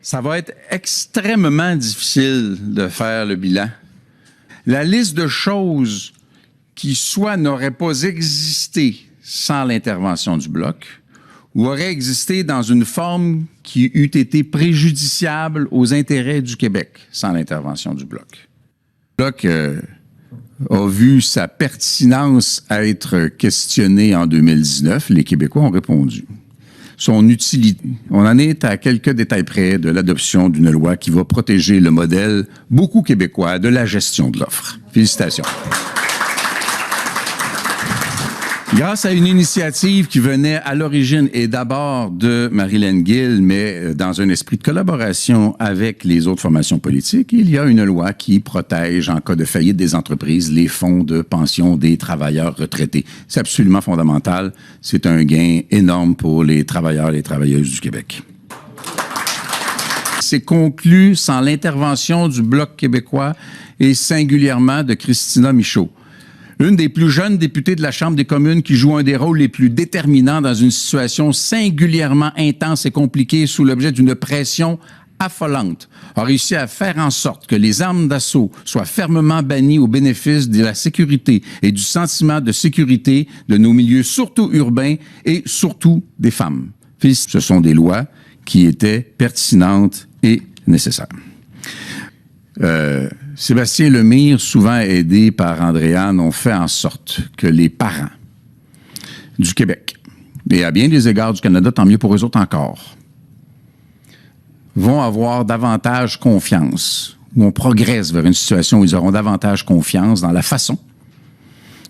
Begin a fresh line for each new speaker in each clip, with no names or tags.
Ça va être extrêmement difficile de faire le bilan. La liste de choses qui soit n'auraient pas existé sans l'intervention du Bloc ou auraient existé dans une forme qui eût été préjudiciable aux intérêts du Québec sans l'intervention du Bloc. Le Bloc a vu sa pertinence à être questionnée en 2019. Les Québécois ont répondu. Son utilité. On en est à quelques détails près de l'adoption d'une loi qui va protéger le modèle beaucoup québécois de la gestion de l'offre. Félicitations. Grâce à une initiative qui venait à l'origine et d'abord de Marilyn Gill, mais dans un esprit de collaboration avec les autres formations politiques, il y a une loi qui protège, en cas de faillite des entreprises, les fonds de pension des travailleurs retraités. C'est absolument fondamental. C'est un gain énorme pour les travailleurs et les travailleuses du Québec. C'est conclu sans l'intervention du Bloc québécois et singulièrement de Christina Michaud. Une des plus jeunes députées de la Chambre des communes qui joue un des rôles les plus déterminants dans une situation singulièrement intense et compliquée sous l'objet d'une pression affolante, a réussi à faire en sorte que les armes d'assaut soient fermement bannies au bénéfice de la sécurité et du sentiment de sécurité de nos milieux, surtout urbains et surtout des femmes. Ce sont des lois qui étaient pertinentes et nécessaires. Sébastien Lemire, souvent aidé par Andréanne, ont fait en sorte que les parents du Québec, et à bien des égards du Canada, tant mieux pour eux autres encore, vont avoir davantage confiance, ou on progresse vers une situation où ils auront davantage confiance dans la façon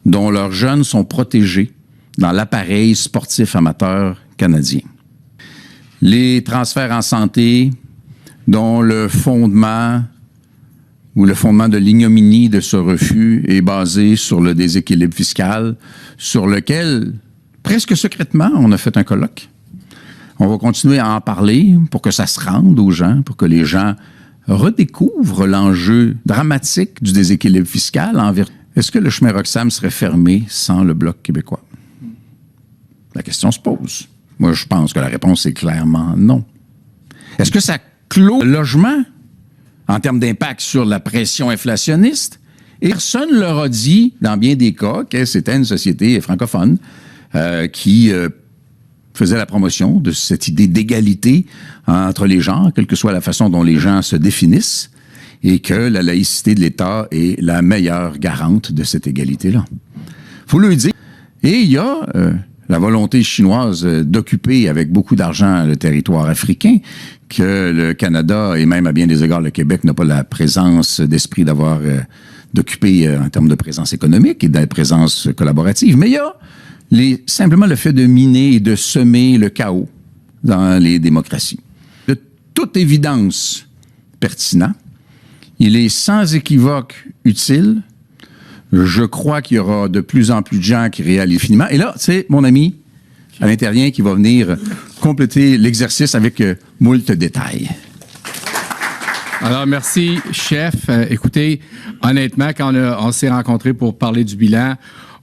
dont leurs jeunes sont protégés dans l'appareil sportif amateur canadien. Les transferts en santé, dont le fondement de l'ignominie de ce refus est basé sur le déséquilibre fiscal, sur lequel, presque secrètement, on a fait un colloque. On va continuer à en parler pour que ça se rende aux gens, pour que les gens redécouvrent l'enjeu dramatique du déséquilibre fiscal. Est-ce que le chemin Roxham serait fermé sans le Bloc québécois? La question se pose. Moi, je pense que la réponse est clairement non. Est-ce que ça clôt le logement en termes d'impact sur la pression inflationniste? Et personne ne leur a dit, dans bien des cas, que c'était une société francophone qui faisait la promotion de cette idée d'égalité entre les genres, quelle que soit la façon dont les gens se définissent, et que la laïcité de l'État est la meilleure garante de cette égalité-là. Il faut le dire. Et il y a la volonté chinoise d'occuper avec beaucoup d'argent le territoire africain, que le Canada et même à bien des égards le Québec n'a pas la présence d'esprit d'occuper en termes de présence économique et de présence collaborative. Mais il y a simplement le fait de miner et de semer le chaos dans les démocraties. De toute évidence pertinent, il est sans équivoque utile. Je crois qu'il y aura de plus en plus de gens qui réalisent finiment. Et là, c'est mon ami Alain Terrien qui va venir compléter l'exercice avec moult détails.
Alors, merci, chef. Écoutez, honnêtement, quand on s'est rencontrés pour parler du bilan,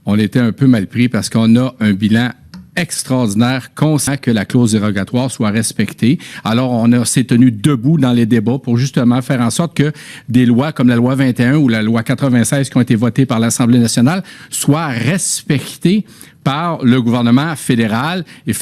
on était un peu mal pris parce qu'on a un bilan extraordinaire, conscient que la clause dérogatoire soit respectée. Alors, on s'est tenu debout dans les débats pour justement faire en sorte que des lois comme la loi 21 ou la loi 96 qui ont été votées par l'Assemblée nationale soient respectées par le gouvernement fédéral. Et